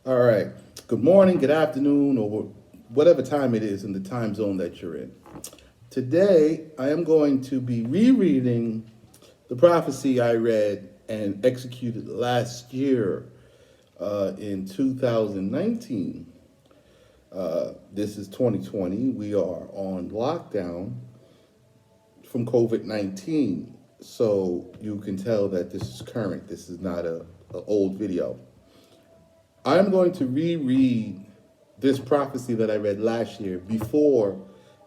All right. Good morning, good afternoon, or whatever time it is in the time zone that you're in. Today, I am going to be rereading the prophecy I read and executed last year in 2019. This is 2020. We are on lockdown from COVID 19. So you can tell that this is current. This is not a old video. I'm going to reread this prophecy that I read last year before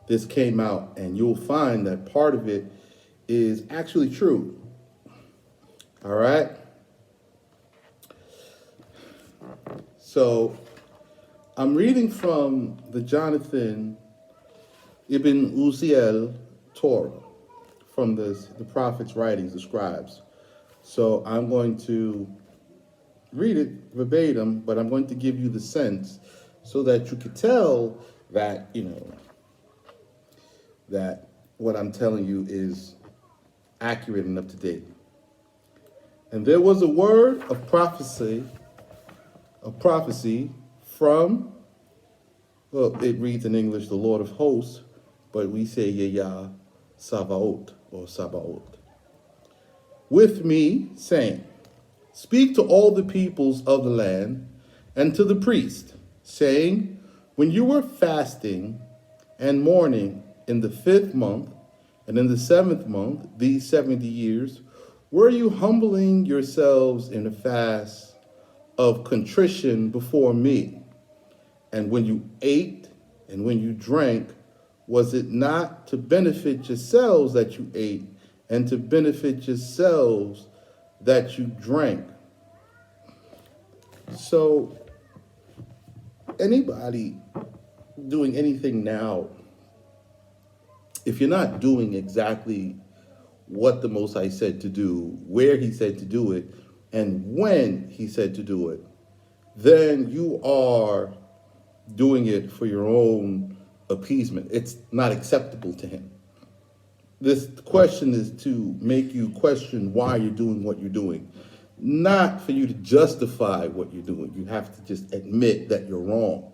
this came out, and you'll find that part of it is actually true. All right? So I'm reading from the Jonathan Ibn Uziel Torah, from the prophet's writings, the scribes. So I'm going to read it verbatim, but I'm going to give you the sense so that you could tell that, that what I'm telling you is accurate and up to date. And there was a word of prophecy from, well, it reads in English, the Lord of hosts, but we say Yah Sabaoth or Sabaoth, with me, saying, speak to all the peoples of the land and to the priest, saying, when you were fasting and mourning in the 5th month and in the 7th month, these 70 years, were you humbling yourselves in a fast of contrition before me? And when you ate and when you drank, was it not to benefit yourselves that you ate and to benefit yourselves that you drank? So anybody doing anything now, if you're not doing exactly what the Most High said to do, where he said to do it, and when he said to do it, then you are doing it for your own appeasement. It's not acceptable to him. This question is to make you question why you're doing what you're doing, not for you to justify what you're doing. You have to just admit that you're wrong.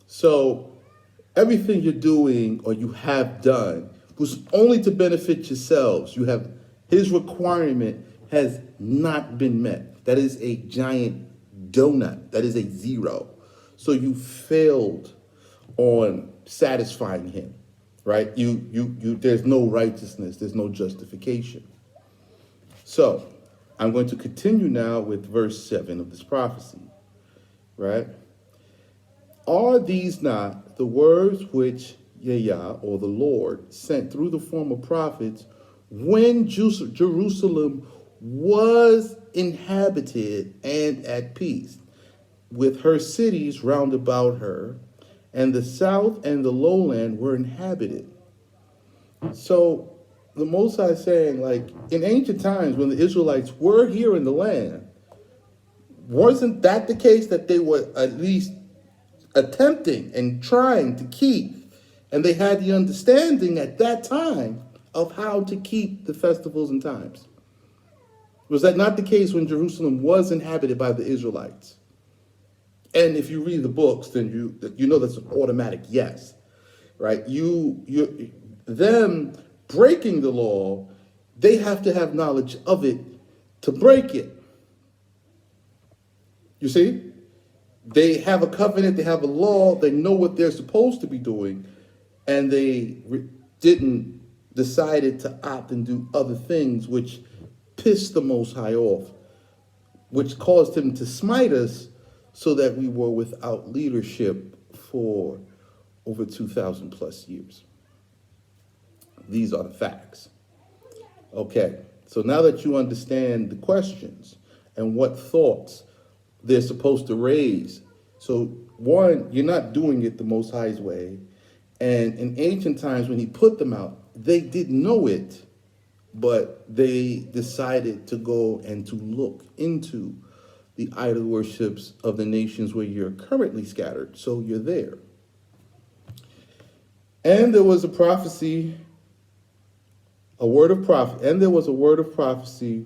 So everything you're doing or you have done was only to benefit yourselves. His requirement has not been met. That is a giant donut. That is a zero. So you failed on satisfying him, right? There's no righteousness. There's no justification. So I'm going to continue now with verse 7 of this prophecy, right? Are these not the words which Yah, or the Lord, sent through the former prophets when Jerusalem was inhabited and at peace, with her cities round about her, and the south and the lowland were inhabited? So the Most High is saying, like, in ancient times when the Israelites were here in the land, wasn't that the case that they were at least attempting and trying to keep, and they had the understanding at that time of how to keep the festivals and times? Was that not the case when Jerusalem was inhabited by the Israelites? And if you read the books, then you know that's an automatic yes, right? Them breaking the law, they have to have knowledge of it to break it. You see? They have a covenant, they have a law, they know what they're supposed to be doing, and they didn't decided to opt and do other things which pissed the Most High off, which caused him to smite us so that we were without leadership for over 2,000 plus years. These are the facts. Okay, so now that you understand the questions and what thoughts they're supposed to raise. So one, you're not doing it the Most High's way. And in ancient times when he put them out, they didn't know it, but they decided to go and to look into the idol worships of the nations where you're currently scattered. So you're there. And there was a prophecy, and there was a word of prophecy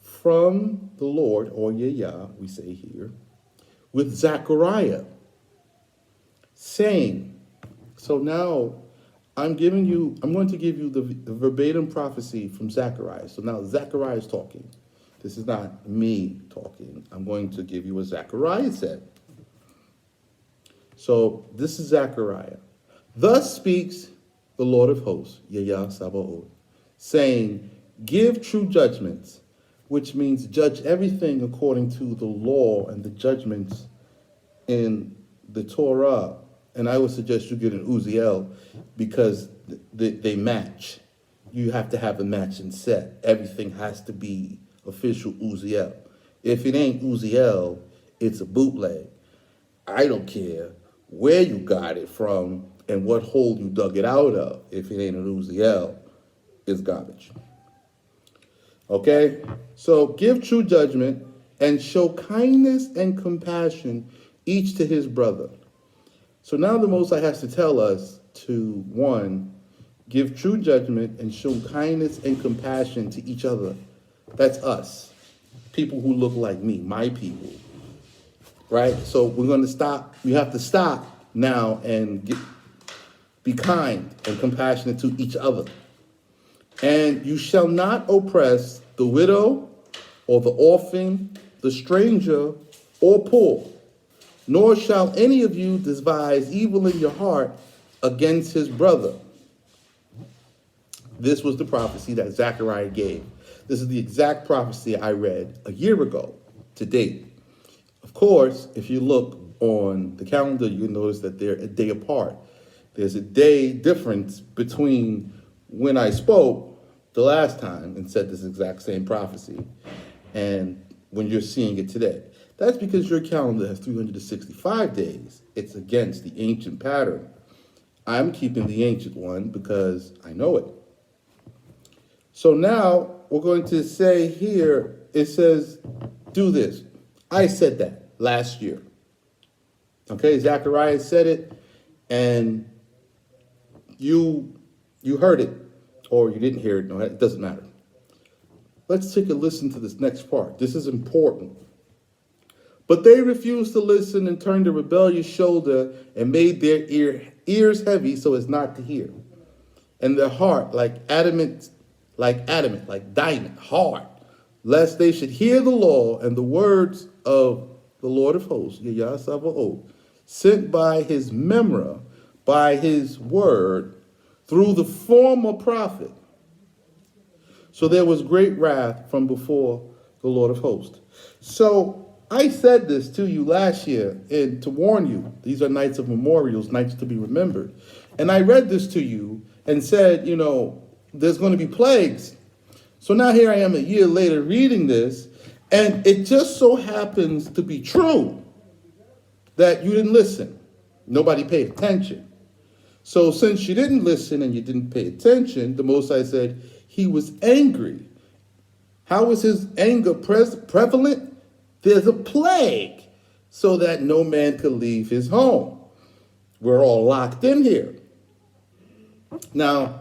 from the Lord, or Yah, we say here, with Zechariah, saying, so now I'm going to give you the verbatim prophecy from Zechariah. So now Zechariah is talking. This is not me talking. I'm going to give you what Zechariah said. So this is Zechariah. Thus speaks the Lord of hosts, Yahweh Sabaoth, saying, give true judgments, which means judge everything according to the law and the judgments in the Torah. And I would suggest you get an Uziel because they match. You have to have a matching set. Everything has to be official Uziel. If it ain't Uziel, it's a bootleg. I don't care where you got it from and what hole you dug it out of. If it ain't an Uziel, it's garbage. Okay? So give true judgment and show kindness and compassion each to his brother. So now the Most High has to tell us to, one, give true judgment and show kindness and compassion to each other. That's us, people who look like me, my people, right? So we're going to stop. You have to stop now and be kind and compassionate to each other. And you shall not oppress the widow or the orphan, the stranger, or poor. Nor shall any of you devise evil in your heart against his brother. This was the prophecy that Zechariah gave. This is the exact prophecy I read a year ago to date. Of course, if you look on the calendar, you notice that they're a day apart. There's a day difference between when I spoke the last time and said this exact same prophecy and when you're seeing it today. That's because your calendar has 365 days. It's against the ancient pattern. I'm keeping the ancient one because I know it. So now we're going to say here, it says, do this. I said that last year. Okay, Zechariah said it, and you heard it, or you didn't hear it. No, it doesn't matter. Let's take a listen to this next part. This is important. But they refused to listen and turned a rebellious shoulder and made their ears heavy so as not to hear. And their heart like diamond, hard, lest they should hear the law and the words of the Lord of hosts, Yahweh Sabaoth, sent by his memra, by his word, through the former prophet. So there was great wrath from before the Lord of hosts. So I said this to you last year and to warn you, these are nights of memorials, nights to be remembered. And I read this to you and said, there's going to be plagues. So now here I am a year later reading this, and it just so happens to be true that you didn't listen. Nobody paid attention. So since you didn't listen and you didn't pay attention, the Most High said he was angry. How is his anger prevalent? There's a plague so that no man could leave his home. We're all locked in here. Now,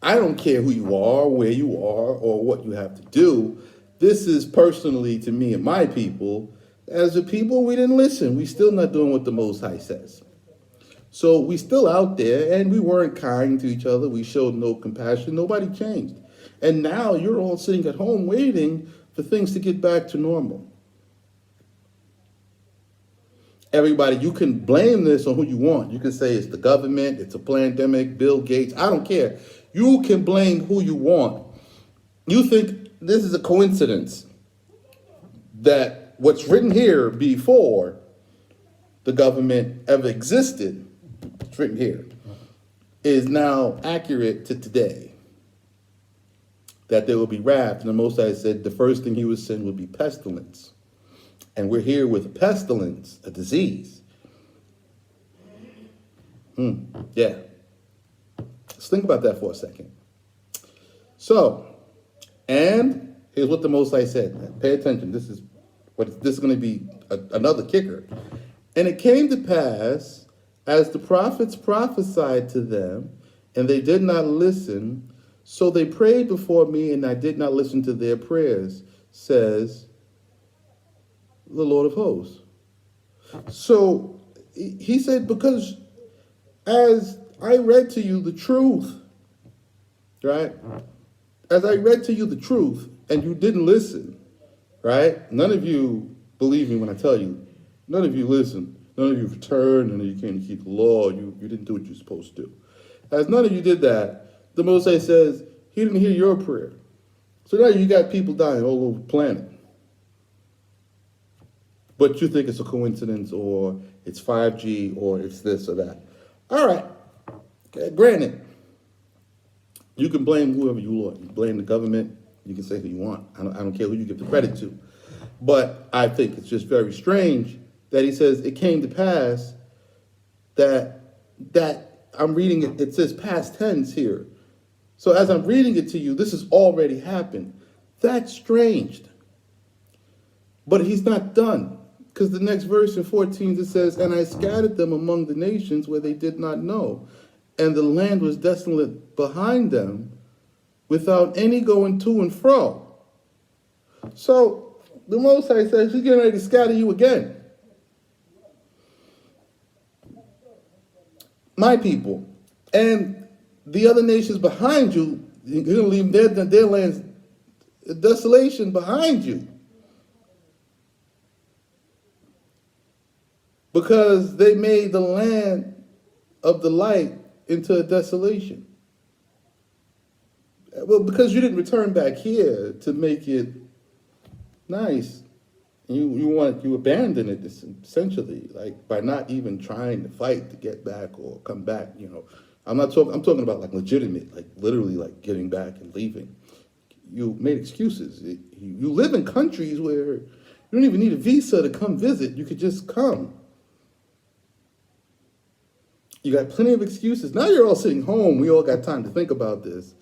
I don't care who you are, where you are, or what you have to do. This is personally to me and my people. As a people, we didn't listen. We still not doing what the Most High says. So we still out there, and we weren't kind to each other. We showed no compassion. Nobody changed. And now you're all sitting at home waiting for things to get back to normal. Everybody, you can blame this on who you want. You can say it's the government, it's a pandemic, Bill Gates. I don't care. You can blame who you want. You think this is a coincidence that what's written here before the government ever existed, it's written here, is now accurate to today. That there will be wrath. And the Most High said the first thing he would send would be pestilence. And we're here with pestilence, a disease. Yeah. Let's think about that for a second. So, and here's what the Most High said. Pay attention. This is going to be another kicker. And it came to pass, as the prophets prophesied to them, and they did not listen, so they prayed before me, and I did not listen to their prayers, says the Lord of hosts. So he said, because as I read to you the truth, right? As I read to you the truth and you didn't listen, right? None of you believe me when I tell you. None of you listen. None of you returned. None of you came to keep the law. You didn't do what you're supposed to do. As none of you did that, the Most High says he didn't hear your prayer. So now you got people dying all over the planet. But you think it's a coincidence, or it's 5G, or it's this or that. All right. Okay, granted, you can blame whoever you want. You blame the government. You can say who you want. I don't care who you give the credit to. But I think it's just very strange that he says it came to pass that I'm reading it. It says past tense here. So as I'm reading it to you, this has already happened. That's strange. But he's not done. Because the next verse in 14, it says, and I scattered them among the nations where they did not know. And the land was desolate behind them without any going to and fro. So the Most High says, he's getting ready to scatter you again. My people. And the other nations behind you, you're going to leave their lands desolation behind you. Because they made the land of the light into a desolation. Well, because you didn't return back here to make it nice. You abandon it essentially, like by not even trying to fight to get back or come back. I'm talking about like legitimate, like literally like getting back and leaving. You made excuses. You live in countries where you don't even need a visa to come visit. You could just come. You got plenty of excuses. Now you're all sitting home. We all got time to think about this.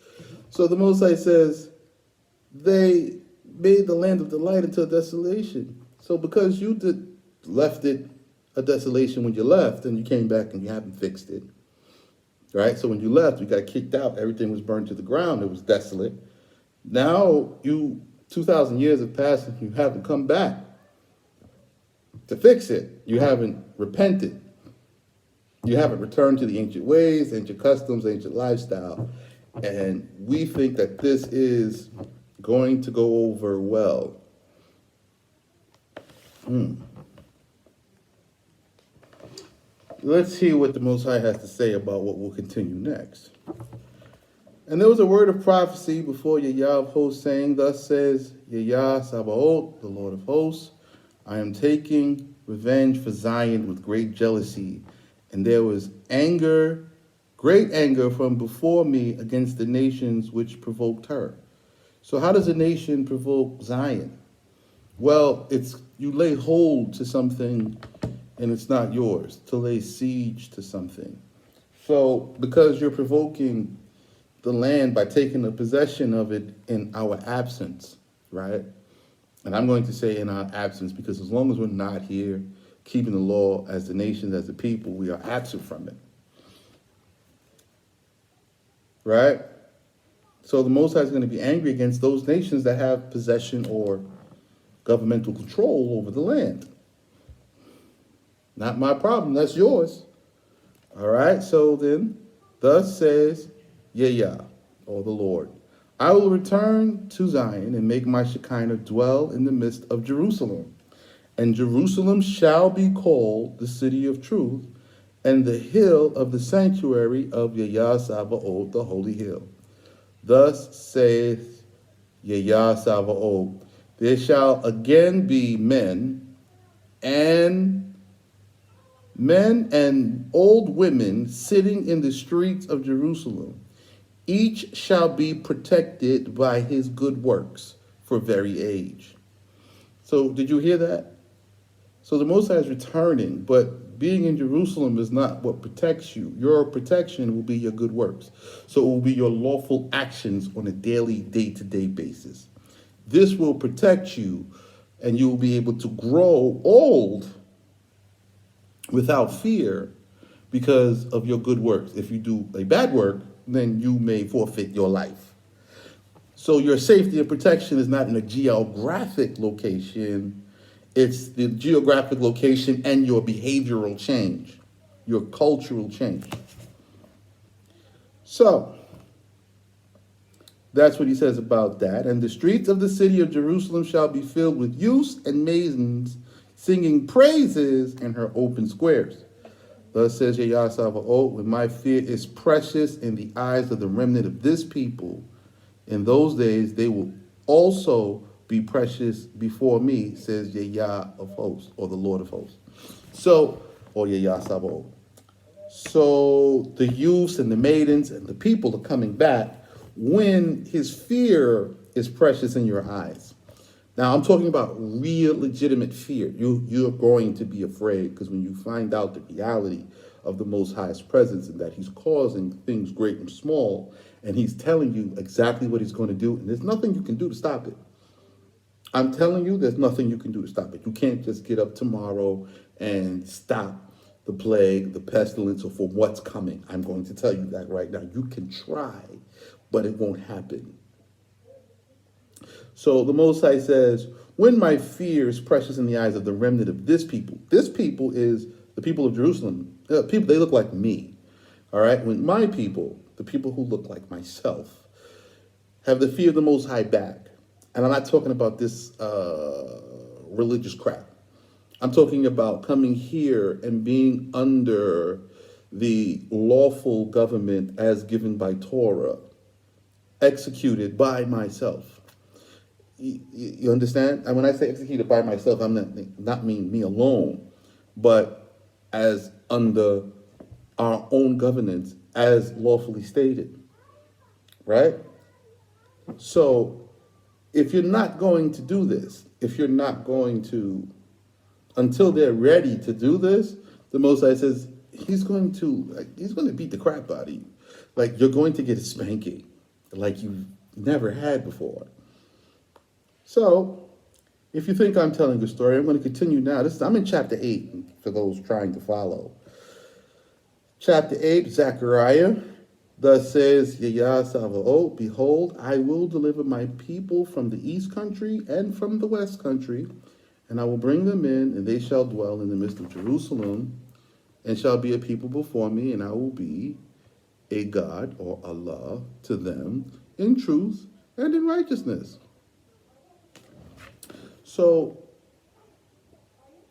So the Most High says, they made the land of delight into a desolation. So because you left it a desolation when you left, and you came back and you haven't fixed it, right? So when you left, you got kicked out. Everything was burned to the ground. It was desolate. Now 2,000 years have passed and you haven't come back to fix it. You haven't repented. You haven't returned to the ancient ways, ancient customs, ancient lifestyle. And we think that this is going to go over well. Let's hear what the Most High has to say about what will continue next. And there was a word of prophecy before Yah of hosts, saying, thus says Yah Sabaoth, the Lord of hosts, I am taking revenge for Zion with great jealousy. And there was anger, great anger from before me against the nations which provoked her. So how does a nation provoke Zion? Well, it's you lay hold to something and it's not yours, to lay siege to something. So because you're provoking the land by taking a possession of it in our absence, right? And I'm going to say in our absence because as long as we're not here, keeping the law as the nation, as the people, we are absent from it. Right? So the Most High is going to be angry against those nations that have possession or governmental control over the land. Not my problem, that's yours. All right, so then, thus says Yah, or the Lord, I will return to Zion and make my Shekinah dwell in the midst of Jerusalem. And Jerusalem shall be called the city of truth, and the hill of the sanctuary of Yah Sabaoth, the holy hill. Thus saith Yah Sabaoth, there shall again be men and old women sitting in the streets of Jerusalem. Each shall be protected by his good works for very age. So did you hear that? So the Most High is returning, but being in Jerusalem is not what protects you. Your protection will be your good works. So it will be your lawful actions on a daily, day-to-day basis. This will protect you, and you will be able to grow old without fear because of your good works. If you do a bad work, then you may forfeit your life. So your safety and protection is not in a geographic location. It's the geographic location and your behavioral change, your cultural change. So, that's what he says about that. And the streets of the city of Jerusalem shall be filled with youths and maidens singing praises in her open squares. Thus says Yahweh Sabaoth, when my fear is precious in the eyes of the remnant of this people, in those days they will also be precious before me, says Yahweh of hosts, or the Lord of hosts. So, or Yahweh Sabaoth. So the youths and the maidens and the people are coming back when his fear is precious in your eyes. Now, I'm talking about real, legitimate fear. You're going to be afraid because when you find out the reality of the Most High's presence and that he's causing things great and small, and he's telling you exactly what he's going to do, and there's nothing you can do to stop it. I'm telling you, there's nothing you can do to stop it. You can't just get up tomorrow and stop the plague, the pestilence, or for what's coming. I'm going to tell you that right now. You can try, but it won't happen. So the Most High says, when my fear is precious in the eyes of the remnant of this people is the people of Jerusalem. People, they look like me. All right? When my people, the people who look like myself, have the fear of the Most High back, and I'm not talking about this religious crap. I'm talking about coming here and being under the lawful government as given by Torah, executed by myself. You understand? And when I say executed by myself, I'm not mean me alone, but as under our own governance, as lawfully stated, right? So if you're not going to do this, if you're not going to, until they're ready to do this, the Most High says he's going to beat the crap out of you. Like you're going to get a spanking like you've never had before. So, if you think I'm telling a story, I'm going to continue now. I'm in chapter 8 for those trying to follow. Chapter 8, Zechariah. Thus says Yahweh Sabaoth, behold, I will deliver my people from the east country and from the west country, and I will bring them in, and they shall dwell in the midst of Jerusalem, and shall be a people before me, and I will be a God, or Allah, to them in truth and in righteousness. So,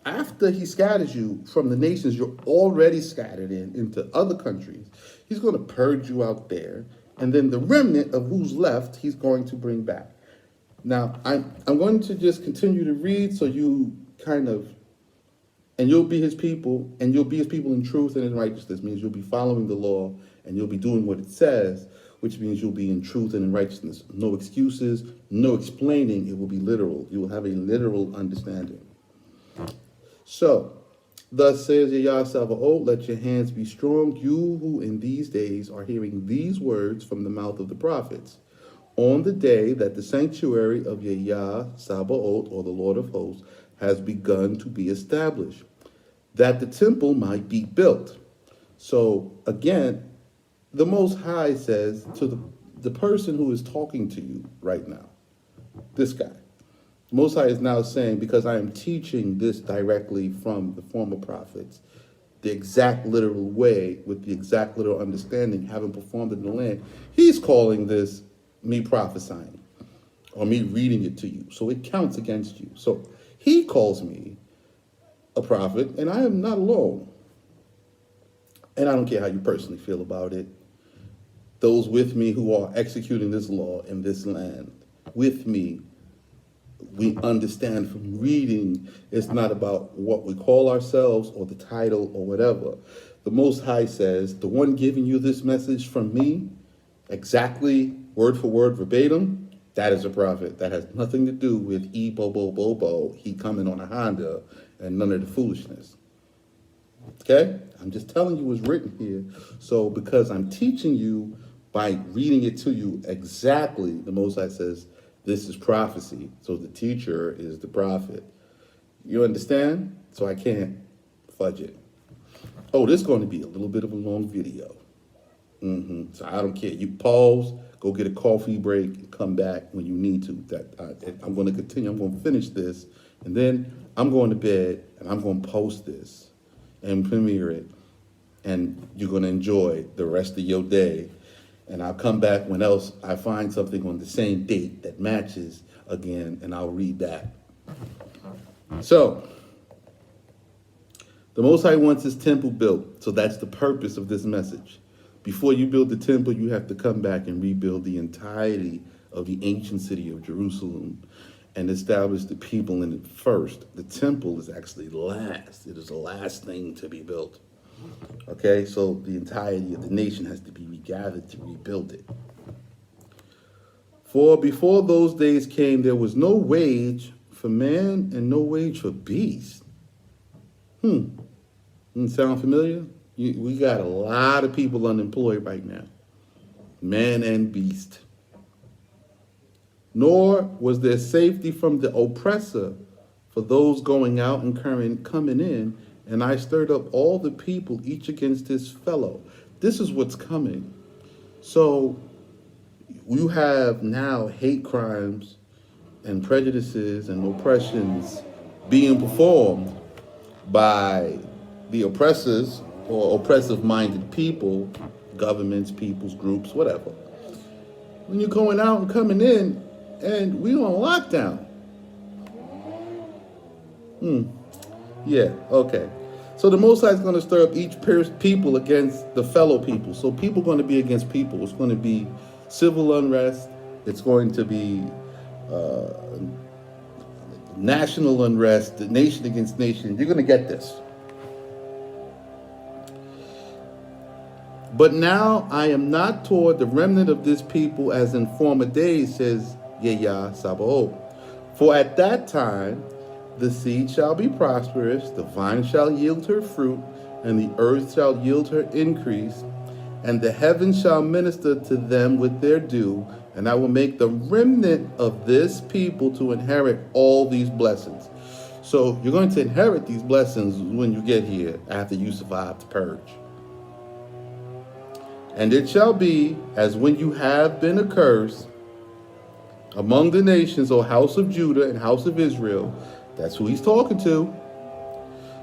after he scatters you from the nations you're already scattered into other countries, he's going to purge you out there, and then the remnant of who's left, he's going to bring back. Now, I'm going to just continue to read so you kind of, and you'll be his people, and you'll be his people in truth and in righteousness, means you'll be following the law, and you'll be doing what it says, which means you'll be in truth and in righteousness. No excuses, no explaining. It will be literal. You will have a literal understanding. So, thus says Yahweh Sabaoth, let your hands be strong, you who in these days are hearing these words from the mouth of the prophets. On the day that the sanctuary of Yahweh Sabaoth, or the Lord of hosts, has begun to be established, that the temple might be built. So, again, the Most High says to the person who is talking to you right now, this guy, the Most High is now saying, because I am teaching this directly from the former prophets, the exact literal way, with the exact literal understanding, having performed it in the land, he's calling this me prophesying or me reading it to you. So it counts against you. So he calls me a prophet, and I am not alone. And I don't care how you personally feel about it. Those with me who are executing this law in this land, with me, we understand from reading, it's not about what we call ourselves or the title or whatever. The Most High says, the one giving you this message from me, exactly word for word, verbatim, that is a prophet. That has nothing to do with bobo, he coming on a Honda, and none of the foolishness. Okay? I'm just telling you what's written here. So because I'm teaching you by reading it to you exactly, the Most High says, this is prophecy. So the teacher is the prophet. You understand? So I can't fudge it. Oh, this is going to be a little bit of a long video. So I don't care. You pause, go get a coffee break, and come back when you need to. I'm going to continue. I'm going to finish this, And then I'm going to bed and I'm going to post this and premiere it. And you're going to enjoy the rest of your day. And I'll come back when else I find something on the same date that matches again, and I'll read that. So, the Most High wants his temple built, so that's the purpose of this message. Before you build the temple, you have to come back and rebuild the entirety of the ancient city of Jerusalem and establish the people in it first. The temple is actually last. It is the last thing to be built. Okay, so the entirety of the nation has to be regathered to rebuild it. For before those days came, there was no wage for man and no wage for beast. Sound familiar? We got a lot of people unemployed right now, man and beast. Nor was there safety from the oppressor for those going out and coming in, and I stirred up all the people, each against his fellow. This is what's coming. So you have now hate crimes and prejudices and oppressions being performed by the oppressors or oppressive-minded people, governments, peoples, groups, whatever. When you're going out and coming in, and we on lockdown. Yeah, okay. So the Most High is going to stir up each people against the fellow people. So people are going to be against people. It's going to be civil unrest. It's going to be national unrest, the nation against nation. You're going to get this. But now I am not toward the remnant of this people as in former days, says Yah Sabaoth. For at that time the seed shall be prosperous, the vine shall yield her fruit, and the earth shall yield her increase, and the heavens shall minister to them with their due, and I will make the remnant of this people to inherit all these blessings. So you're going to inherit these blessings when you get here after you survive the purge. And it shall be as when you have been accursed among the nations, O house of Judah and house of Israel. That's who he's talking to.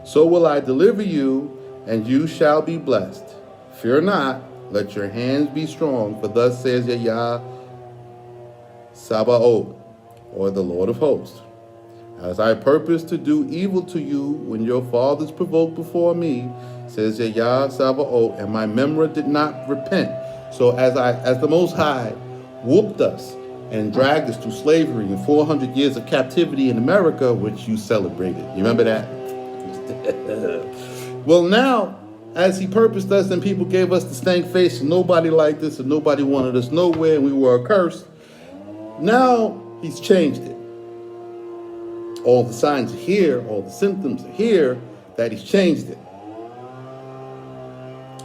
So will I deliver you, and you shall be blessed. Fear not, let your hands be strong, for thus says Yah Sabaoth, or the Lord of hosts. As I purpose to do evil to you when your fathers provoked before me, says Yah Sabaoth, and my memory did not repent. So as the Most High whooped us and dragged us to slavery and 400 years of captivity in America, which you celebrated. You remember that? Well, now, as he purposed us and people gave us the stank face and nobody liked us and nobody wanted us nowhere and we were accursed, now he's changed it. All the signs are here, all the symptoms are here, that he's changed it.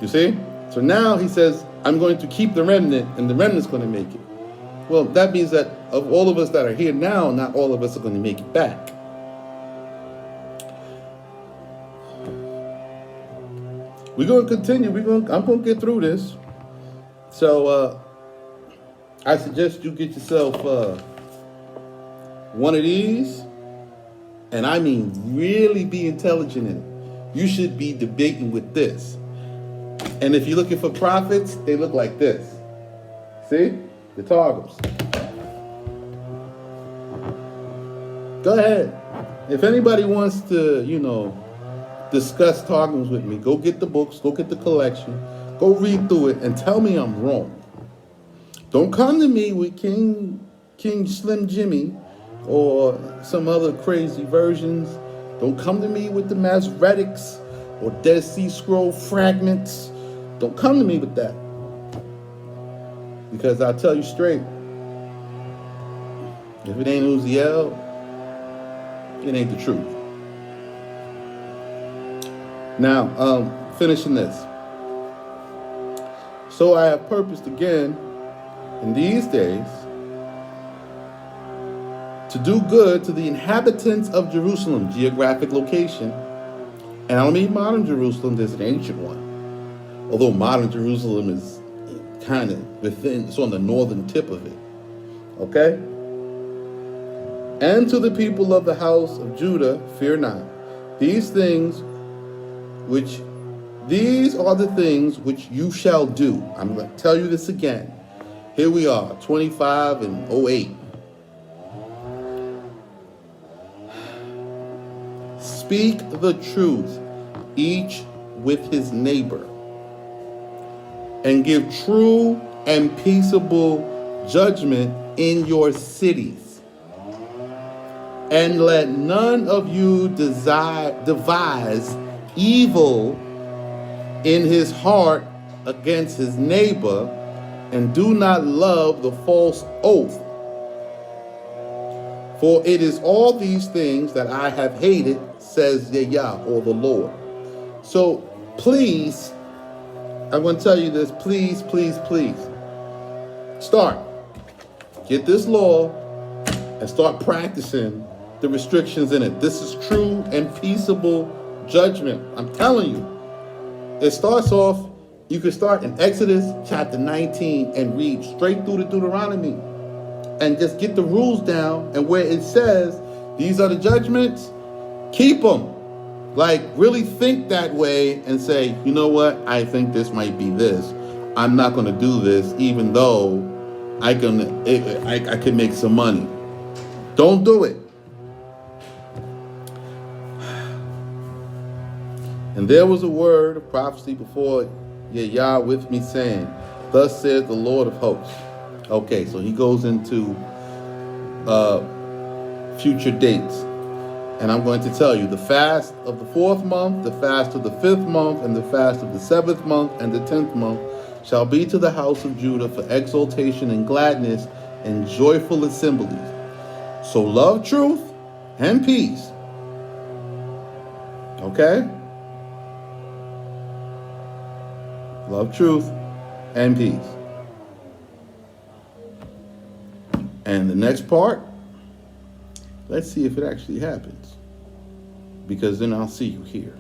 You see? So now he says, I'm going to keep the remnant, and the remnant's going to make it. Well, that means that of all of us that are here now, not all of us are going to make it back. We're going to continue. I'm going to get through this. So I suggest you get yourself one of these, and I mean really be intelligent in it. You should be debating with this. And if you're looking for prophets, they look like this. See? The Targums. Go ahead. If anybody wants to, discuss Targums with me, go get the books, go get the collection, go read through it, and tell me I'm wrong. Don't come to me with King Slim Jimmy or some other crazy versions. Don't come to me with the Masoretics or Dead Sea Scroll fragments. Don't come to me with that. Because I'll tell you straight, if it ain't Uziel, it ain't the truth. Now, finishing this. So I have purposed again in these days to do good to the inhabitants of Jerusalem, geographic location. And I don't mean modern Jerusalem, there's an ancient one. Although modern Jerusalem is kind of within, it's on the northern tip of it. Okay? And to the people of the house of Judah, fear not. These things which these are the things which you shall do. I'm going to tell you this again. Here we are, 25 and 08. Speak the truth, each with his neighbor, and give true and peaceable judgment in your cities. And let none of you devise evil in his heart against his neighbor, and do not love the false oath. For it is all these things that I have hated, says Yah, or the Lord. So please, I'm going to tell you this, please, please, please. Start. Get this law and start practicing the restrictions in it. This is true and peaceable judgment. I'm telling you. It starts off, you can start in Exodus chapter 19 and read straight through the Deuteronomy and just get the rules down, and where it says these are the judgments, keep them. Like, really think that way and say, you know what, I think this might be this. I'm not going to do this even though I can make some money. Don't do it. And there was a word of prophecy before Yah with me, saying, thus says the Lord of hosts. Okay, so he goes into future dates. And I'm going to tell you, the fast of the 4th month, the fast of the 5th month, and the fast of the 7th month and the 10th month shall be to the house of Judah for exultation and gladness and joyful assemblies. So love truth and peace. Okay? Love truth and peace. And the next part, let's see if it actually happens, because then I'll see you here.